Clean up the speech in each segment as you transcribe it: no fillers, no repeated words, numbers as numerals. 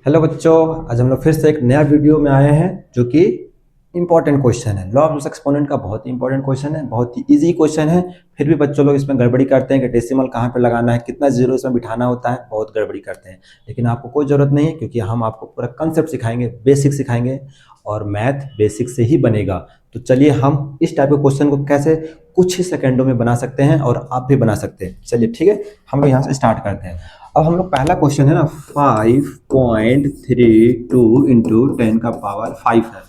Hello बच्चों, आज हम लोग फिर से एक नया वीडियो में आए हैं जो कि इंपॉर्टेंट क्वेश्चन है। लॉ ऑफ एक्सपोनेंट का बहुत ही इंपॉर्टेंट क्वेश्चन है, बहुत ही इजी क्वेश्चन है। फिर भी बच्चों लोग इसमें गड़बड़ी करते हैं कि डेसिमल कहाँ पे लगाना है, कितना जीरो इसमें बिठाना होता है, बहुत गड़बड़ी करते हैं। लेकिन आपको कोई ज़रूरत नहीं है, क्योंकि हम आपको पूरा कंसेप्ट सिखाएंगे, बेसिक सिखाएंगे, और मैथ बेसिक से ही बनेगा। तो चलिए हम इस टाइप के क्वेश्चन को कैसे कुछ ही सेकेंडों में बना सकते हैं, और आप भी बना सकते हैं। चलिए ठीक है, हम लोग यहाँ से स्टार्ट करते हैं। अब हम लोग पहला क्वेश्चन है ना, 5.32 इंटू 10⁵ है।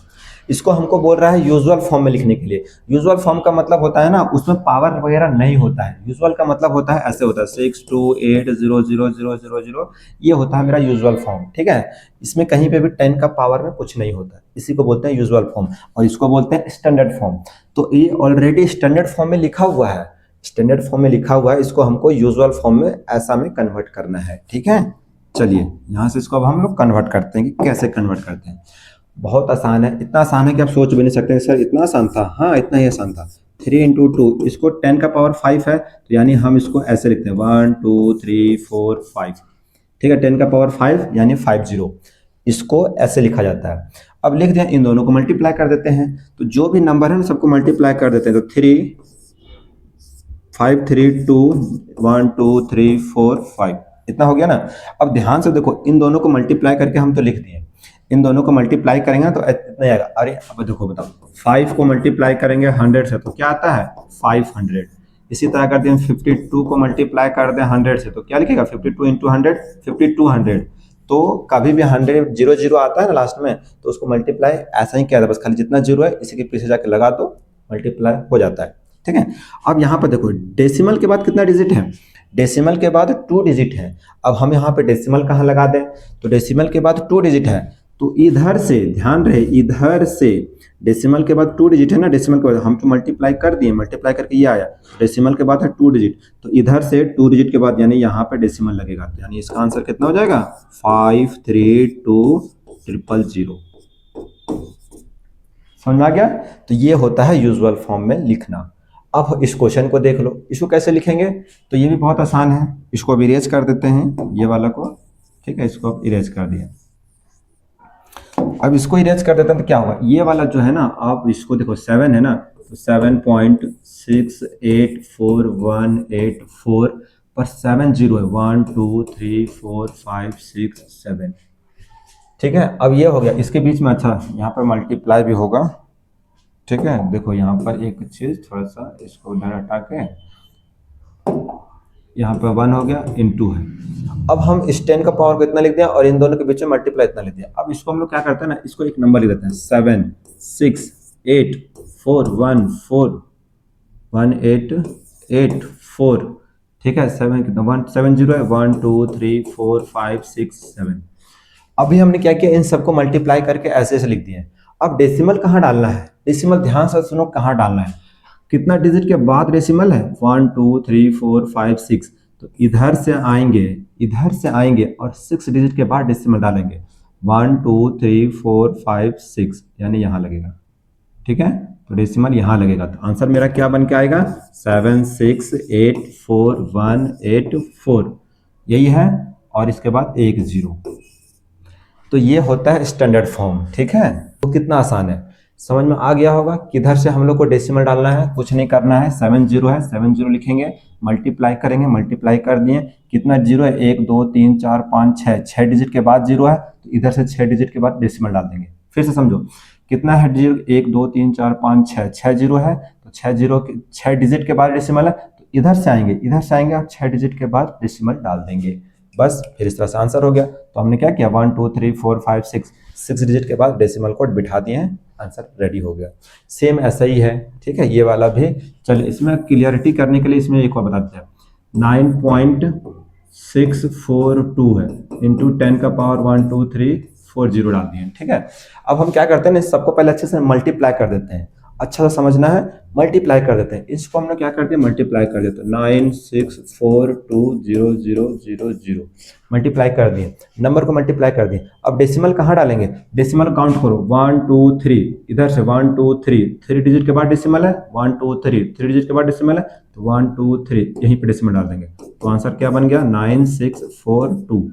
इसको हमको बोल रहा है यूजुअल फॉर्म में लिखने के लिए। यूजुअल फॉर्म का मतलब होता है ना, उसमें पावर वगैरह नहीं होता है। यूजुअल का मतलब होता है ऐसे होता है 628000000, ये होता है मेरा यूजुअल फॉर्म। ठीक है, इसमें कहीं पे भी 10 का पावर में कुछ नहीं होता, इसी को बोलते हैं यूजुअल फॉर्म, और इसको बोलते हैं स्टैंडर्ड फॉर्म। तो ये ऑलरेडी स्टैंडर्ड फॉर्म में लिखा हुआ है, स्टैंडर्ड फॉर्म में लिखा हुआ है, इसको हमको यूजुअल फॉर्म में ऐसा में कन्वर्ट करना है। ठीक है, चलिए यहाँ से इसको अब हम लोग कन्वर्ट करते हैं कि कैसे कन्वर्ट करते हैं। बहुत आसान है, इतना आसान है कि आप सोच भी नहीं सकते सर इतना आसान था। हाँ, इतना ही आसान था। 3 × 2, इसको 10⁵ है, तो यानी हम इसको ऐसे लिखते हैं 1 2 3 4 5। ठीक है, 10⁵ यानी 50, इसको ऐसे लिखा जाता है। अब लिख दिया, इन दोनों को मल्टीप्लाई कर देते हैं, तो जो भी नंबर है ना सबको मल्टीप्लाई कर देते हैं। तो 3 5 3 2 1 2 3 4 5, इतना हो गया ना। अब ध्यान से देखो, इन दोनों को मल्टीप्लाई करके हम तो लिख दिए, इन दोनों को मल्टीप्लाई करेंगे ना तो इतना ही आएगा। अरे अब देखो बताओ, 5 को मल्टीप्लाई करेंगे 100 से तो क्या आता है 500। इसी तरह करते हैं 52 को मल्टीप्लाई कर दें 100 से तो क्या लिखेगा 52 × 100 5200। तो कभी भी 100 0 0 आता है ना लास्ट में, तो उसको मल्टीप्लाई ऐसा ही किया था, बस खाली जितना जीरो है इसी के पीछे जाके लगा दो, मल्टीप्लाई हो जाता है। ठीक है, अब यहाँ पर देखो डेसिमल के बाद कितना डिजिट है, डेसिमल के बाद 2 डिजिट है। अब हम यहाँ पे डेसिमल कहाँ लगा दें, तो डेसिमल के बाद 2 डिजिट है, तो इधर से ध्यान रहे, इधर से डेसिमल के बाद 2 डिजिट है ना, डेसिमल के बाद हम तो मल्टीप्लाई कर दिए, मल्टीप्लाई करके ये आया, डेसिमल के बाद है 2 डिजिट, तो इधर से 2 डिजिट के बाद यानी यहाँ पे डेसिमल लगेगा, तो यानी इसका आंसर कितना हो जाएगा 532000। समझ में आ गया। तो ये होता है यूजुअल फॉर्म में लिखना। अब इस क्वेश्चन को देख लो, इसको कैसे लिखेंगे, तो ये भी बहुत आसान है। इसको अब इरेज कर देते हैं, ये वाला को। ठीक है, इसको अब इरेज कर दिया। अब इसको इरेज कर देते हैं तो क्या होगा, ये वाला जो है ना, आप इसको देखो 7 है ना, तो 7.684184 पर 7 0 है, 1 2 3 4 5 6 7। ठीक है, अब ये हो गया, इसके बीच में अच्छा यहाँ पर मल्टीप्लाई भी होगा। ठीक है, देखो यहाँ पर एक चीज थोड़ा सा इसको उधर हटा के, यहाँ पर 1 हो गया, इंटू है। अब हम इस 10 का पावर को इतना लिख दिया और इन दोनों के बीच में मल्टीप्लाई इतना लिख दिया। अब इसको हम लोग क्या करते हैं ना, इसको एक नंबर लिख देते हैं 7 6 8 4 1 4 1 8 8 4। ठीक है, 7 कितना 1 7 0 है, 1 2 3 4 5 6 7। अभी हमने क्या किया, इन सबको मल्टीप्लाई करके ऐसे ऐसे लिख दिए। अब डेसिमल कहाँ डालना है, डेसिमल ध्यान से सुनो कहाँ डालना है, कितना डिजिट के बाद डेसिमल है 1 2 3 4 5 6, तो इधर से आएंगे, इधर से आएंगे और 6 डिजिट के बाद डेसिमल डालेंगे 1 2 3 4 5 6, यानी यहाँ लगेगा। ठीक है, तो डेसिमल यहाँ लगेगा, तो आंसर मेरा क्या बन के आएगा 7684184, यही है, और इसके बाद एक 0। तो ये होता है स्टैंडर्ड फॉर्म। ठीक है, तो कितना आसान है, समझ में आ गया होगा। किधर से हम लोग को डेसिमल डालना है, कुछ नहीं करना है, 7 0 है, 7 0 लिखेंगे, मल्टीप्लाई करेंगे, मल्टीप्लाई कर दिए, कितना जीरो है 1 2 3 4 5 6, 6 डिजिट के बाद जीरो है, तो इधर से 6 डिजिट के बाद डेसिमल डाल देंगे। फिर से समझो, कितना है जीरो 1 2 3 4 5 6, 6 जीरो है, तो 6 डिजिट के बाद डेसिमल है, तो इधर से आएंगे, इधर से आएंगे और 6 डिजिट के बाद डेसिमल डाल देंगे, बस। फिर इस तरह से आंसर हो गया। तो हमने क्या किया 1 2 3 4 5 6 डिजिट के बाद डेसिमल कोड बिठा दिए हैं, आंसर रेडी हो गया। सेम ऐसा ही है। ठीक है, ये वाला भी। चलिए इसमें क्लियरिटी करने के लिए इसमें एक और बता देते हैं, 9.642 है, इंटू 10⁵1 2 3 4 0 डाल दिए। ठीक है, अब हम क्या करते हैं ना, सबको पहले अच्छे से मल्टीप्लाई कर देते हैं, अच्छा सा समझना है, मल्टीप्लाई कर देते हैं। इसको हमने क्या कर दिया, मल्टीप्लाई कर देते हैं, 964200000 मल्टीप्लाई कर दिए, नंबर को मल्टीप्लाई कर दिए। अब डेसिमल कहाँ डालेंगे, डेसिमल काउंट करो 1 2 3, इधर से 1 2 3, 3 डिजिट के बाद डेसिमल है, 1 2 3, 3 डिजिट के बाद डेसिमल है, तो 1 2 3 यहीं पे डेसिमल डाल देंगे, तो आंसर क्या बन गया 9642।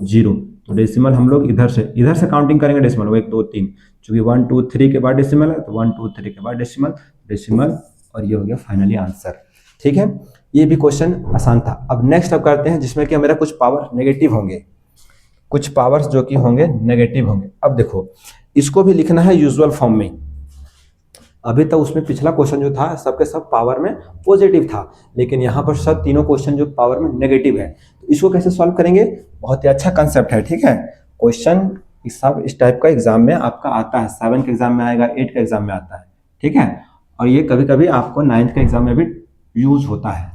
जीरो, तो डेसिमल हम लोग इधर से काउंटिंग करेंगे डेसिमल, 1 2 3, चूंकि 1 2 3 के बाद डेसिमल है तो 1 2 3 के बाद डेसिमल, और ये हो गया फाइनली आंसर। ठीक है, ये भी क्वेश्चन आसान था। अब नेक्स्ट अब करते हैं जिसमें कि मेरा कुछ पावर नेगेटिव होंगे, कुछ पावर्स जो कि होंगे नेगेटिव होंगे। अब देखो इसको भी लिखना है यूजुअल फॉर्म में। अभी तक उसमें पिछला क्वेश्चन जो था सबके सब पावर में पॉजिटिव था, लेकिन यहाँ पर सब तीनों क्वेश्चन जो पावर में नेगेटिव है, तो इसको कैसे सॉल्व करेंगे? बहुत ही अच्छा कंसेप्ट है। ठीक है, क्वेश्चन सब इस टाइप का एग्जाम में आपका आता है, 7 के एग्जाम में आएगा, 8 के एग्जाम में आता है। ठीक है, और ये कभी कभी आपको 9th के एग्जाम में भी यूज होता है।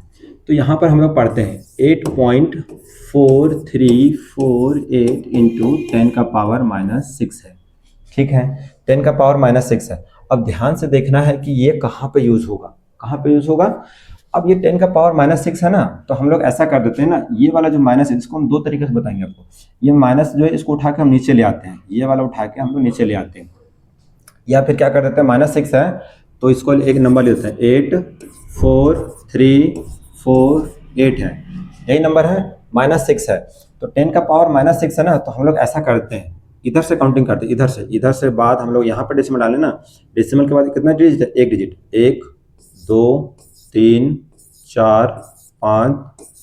तो यहाँ पर हम लोग पढ़ते हैं 8.4348 इंटू 10 का पावर -6 है। ठीक है, 10 का पावर -6 है। अब ध्यान से देखना है कि ये कहाँ पे यूज होगा, कहाँ पे यूज होगा। अब ये 10 का पावर -6 है ना, तो हम लोग ऐसा कर देते हैं ना, ये वाला जो माइनस है इसको हम दो तरीके से बताएंगे आपको। ये माइनस जो है इसको उठा के हम नीचे ले आते हैं, ये वाला उठा के हम लोग नीचे ले आते हैं, या फिर क्या कर देते हैं, -6 है तो इसको एक नंबर ले लेते हैं, 84348 है, यही नंबर है, -6 है। तो 10 का पावर -6 है ना, तो हम लोग ऐसा करते हैं, इधर से काउंटिंग करते हैं, इधर से बाद हम लोग यहाँ पर डेसिमल डालें ना, डेसिमल के बाद कितना डिजिट है, एक डिजिट, 1 2 3 4 5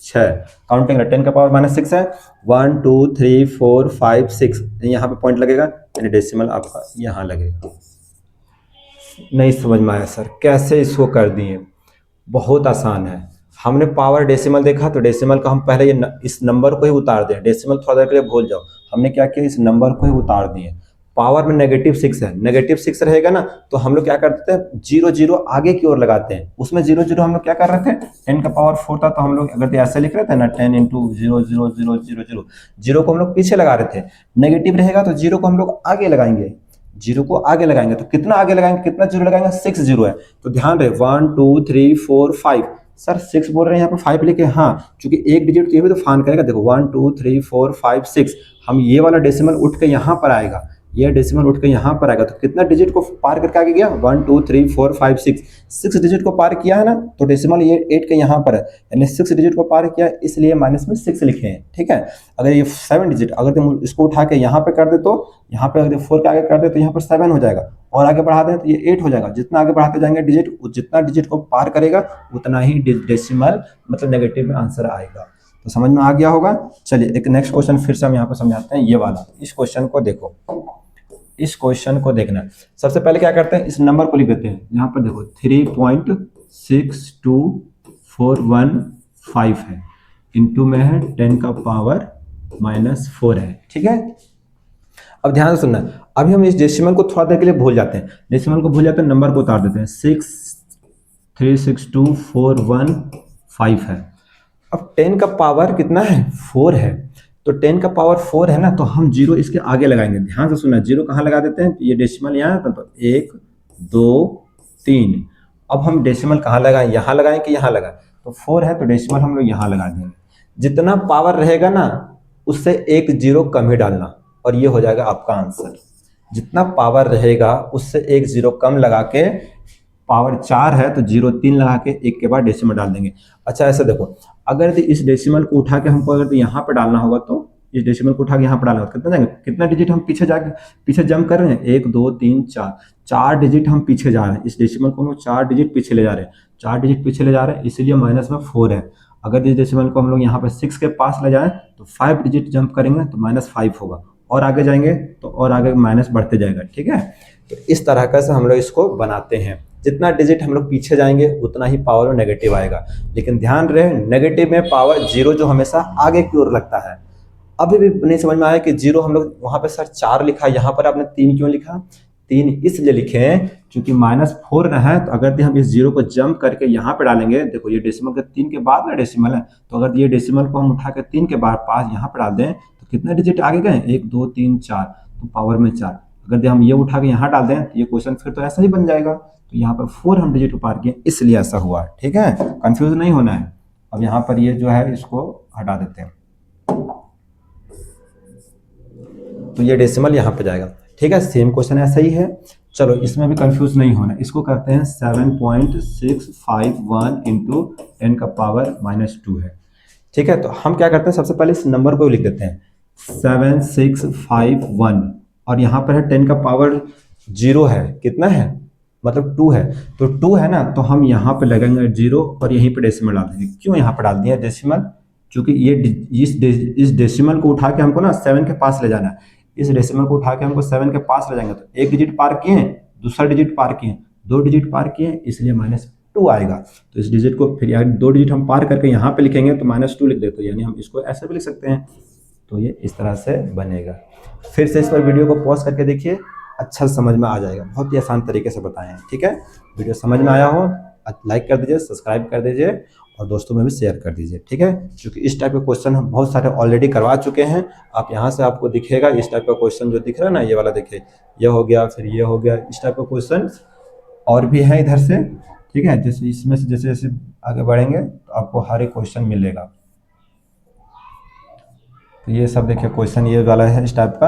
6, काउंटिंग है, 10 का पावर -6 है, 1 2 3 4 5 6, यहाँ पे पॉइंट लगेगा, यानी डेसिमल आपका यहाँ लगेगा। नहीं समझ में आया सर, कैसे इसको कर दिए? बहुत आसान है। हमने पावर डेसिमल देखा तो डेसिमल का हम पहले इस नंबर को ही उतार दें, डेसिमल थोड़ा देर के लिए भूल जाओ, हमने क्या किया, इस नंबर को ही उतार दिए। पावर में -6 है, -6 रहेगा ना, तो हम लोग क्या करते हैं, 0 0 आगे की ओर लगाते हैं। उसमें 0 0 हम लोग क्या कर रहे थे, 10 का पावर 4 था तो हम लोग अगर ऐसे लिख रहे थे ना, 10 इंटू 0 0 0 0 0, जीरो को हम लोग पीछे लगा रहे थे। नेगेटिव रहेगा तो जीरो को हम लोग आगे लगाएंगे, जीरो को आगे लगाएंगे, तो कितना आगे लगाएंगे, कितना जीरो लगाएंगे, 6 जीरो है। तो ध्यान रहे 1 2 3 4 5, सर 6 बोल रहे हैं यहाँ पर 5 लिखे, हाँ क्योंकि एक डिजिट तो ये भी तो फान करेगा। देखो 1 2 3 4 5 6, हम ये वाला डेसिमल उठ के यहाँ पर आएगा, ये डेसिमल उठ के यहाँ पर आएगा, तो कितना डिजिट को पार करके आगे गया, 1 2 3 4 5 6 डिजिट को पार किया है ना, तो डेसिमल ये 8 के यहाँ पर है, यानी 6 डिजिट को पार किया, इसलिए माइनस में 6 लिखे हैं। ठीक है, अगर ये 7 डिजिट अगर तुम इसको उठा के यहाँ पे कर दे, तो यहाँ पे अगर 4 के आगे कर दे तो यहाँ पर 7 हो जाएगा, और आगे बढ़ा दें तो ये 8 हो जाएगा। जितना आगे बढ़ाते जाएंगे डिजिट, जितना डिजिट को पार करेगा उतना ही डेसिमल मतलब नेगेटिव में आंसर आएगा। तो समझ में आ गया होगा। चलिए एक नेक्स्ट क्वेश्चन फिर से हम यहाँ पर समझाते हैं, ये वाला, इस क्वेश्चन को देखो, इस क्वेश्चन को देखना है। सबसे पहले क्या करते हैं, इस नंबर को लिख देते हैं, यहाँ पर देखो 3.62415 है, इंटू में है 10 का पावर -4 है। ठीक है, अब ध्यान से सुनना, अभी हम इस डेसिमल को थोड़ा देर के लिए भूल जाते हैं, डेसिमल को भूल जाते हैं, नंबर को उतार देते हैं, 6362415 है। अब 10 का पावर कितना है, 4 है, तो 10 का पावर 4 है ना, तो हम जीरो इसके आगे लगाएंगे। ध्यान से सुनना, जीरो कहाँ लगा देते हैं, ये डेसिमल यहाँ था, तो 1 2 3, अब हम डेसिमल कहाँ लगाएं, यहाँ लगाएं कि यहाँ लगाएं, तो 4 है तो डेसिमल हम लोग यहाँ लगा देंगे। जितना पावर रहेगा ना उससे एक जीरो कम ही डालना, और ये हो जाएगा आपका आंसर। जितना पावर रहेगा उससे एक जीरो कम लगा के, पावर 4 है तो 0 3 लगा के एक के बाद डेसिमल डाल देंगे। अच्छा ऐसे देखो, अगर इस डेसिमल को उठा के हमको अगर यहाँ पे डालना होगा, तो इस डेसिमल को उठा के यहाँ पे डालना होगा, कितना जाएंगे, कितना डिजिट हम पीछे जंप कर रहे हैं, 1 2 3 4 डिजिट हम पीछे जा रहे हैं। इस डेसिमल को हम लोग 4 डिजिट पीछे ले जा रहे हैं, 4 डिजिट पीछे ले जा रहे हैं, इसीलिए माइनस में 4 है। अगर इस डेसिमल को हम लोग यहाँ पे 6 के पास ले जाएं तो 5 डिजिट जंप करेंगे तो -5 होगा, और आगे जाएंगे तो और आगे माइनस बढ़ते जाएगा। ठीक है, तो इस तरह का से हम लोग इसको बनाते हैं। जितना डिजिट हम लोग पीछे जाएंगे उतना ही पावर में नेगेटिव आएगा, लेकिन ध्यान रहे नेगेटिव में पावर जीरो जो हमेशा आगे की ओर लगता है। अभी भी नहीं समझ में आया कि जीरो हम लोग वहां पे सर 4 लिखा, यहाँ पर आपने 3 क्यों लिखा, 3 इसलिए लिखे हैं क्योंकि -4 ना है, तो अगर हम इस जीरो को जंप करके यहाँ पे डालेंगे, देखो ये डेसिमल के 3 के बाद ना डेसिमल है, तो अगर ये डेसिमल को हम उठा के 3 के बाद पास यहाँ पे डाल दें तो कितना डिजिट आगे गए, 1 2 3 4, तो पावर में 4। अगर हम ये उठा के यहाँ डाल दें तो ये क्वेश्चन फिर तो ऐसा ही बन जाएगा, तो यहाँ पर 4 हम डिजिट पार किए इसलिए ऐसा हुआ। ठीक है, कंफ्यूज नहीं होना है। अब यहाँ पर ये जो है इसको हटा देते हैं, तो ये डेसिमल यहाँ पे जाएगा। ठीक है, सेम क्वेश्चन ऐसा ही है। चलो इसमें भी कंफ्यूज नहीं होना, इसको करते हैं 7.651 इंटू 10 का पावर -2 है। ठीक है, तो हम क्या करते हैं, सबसे पहले इस नंबर को लिख देते हैं 7651 और यहाँ पर है 10 का पावर 0 है, कितना है मतलब 2 है, तो 2 है ना, तो हम यहाँ पे लगाएंगे 0 और यहीं पे डेसिमल डाल देंगे। क्यों यहाँ पे डाल दिया डेसिमल? क्योंकि ये इस डेसिमल को उठा के हमको ना 7 के पास ले जाना है। इस डेसिमल को उठा के हमको 7 के पास ले जाएंगे तो एक डिजिट पार किए, दूसरा डिजिट पार किए, 2 डिजिट पार किए, इसलिए -2 आएगा। तो इस डिजिट को फिर यार 2 डिजिट हम पार करके यहाँ पे लिखेंगे तो -2 लिख देते, यानी हम इसको ऐसे भी लिख सकते हैं। तो ये इस तरह से बनेगा। फिर से इस पर वीडियो को पॉज करके देखिए, अच्छा समझ में आ जाएगा। बहुत ही आसान तरीके से बताए हैं, ठीक है। वीडियो समझ में आया हो लाइक कर दीजिए, सब्सक्राइब कर दीजिए और दोस्तों में भी शेयर कर दीजिए, ठीक है। क्योंकि इस टाइप के क्वेश्चन हम बहुत सारे ऑलरेडी करवा चुके हैं। आप यहाँ से आपको दिखेगा इस टाइप का क्वेश्चन जो दिख रहा है ना, ये वाला देखिए, ये हो गया, फिर ये हो गया, इस टाइप का क्वेश्चन और भी है इधर से, ठीक है। जैसे इसमें से जैसे जैसे आगे बढ़ेंगे तो आपको हर एक क्वेश्चन मिलेगा। तो ये सब देखिए क्वेश्चन ये वाला है इस टाइप का,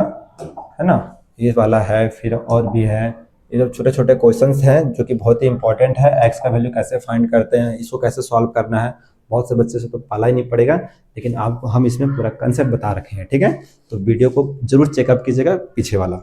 है ना, ये वाला है, फिर और भी है। ये जो छोटे छोटे क्वेश्चंस हैं जो कि बहुत ही इंपॉर्टेंट है, एक्स का वैल्यू कैसे फाइंड करते हैं, इसको कैसे सॉल्व करना है, बहुत से बच्चे से तो पाला ही नहीं पड़ेगा, लेकिन आपको हम इसमें पूरा कंसेप्ट बता रखे हैं, ठीक है। तो वीडियो को जरूर चेकअप कीजिएगा पीछे वाला।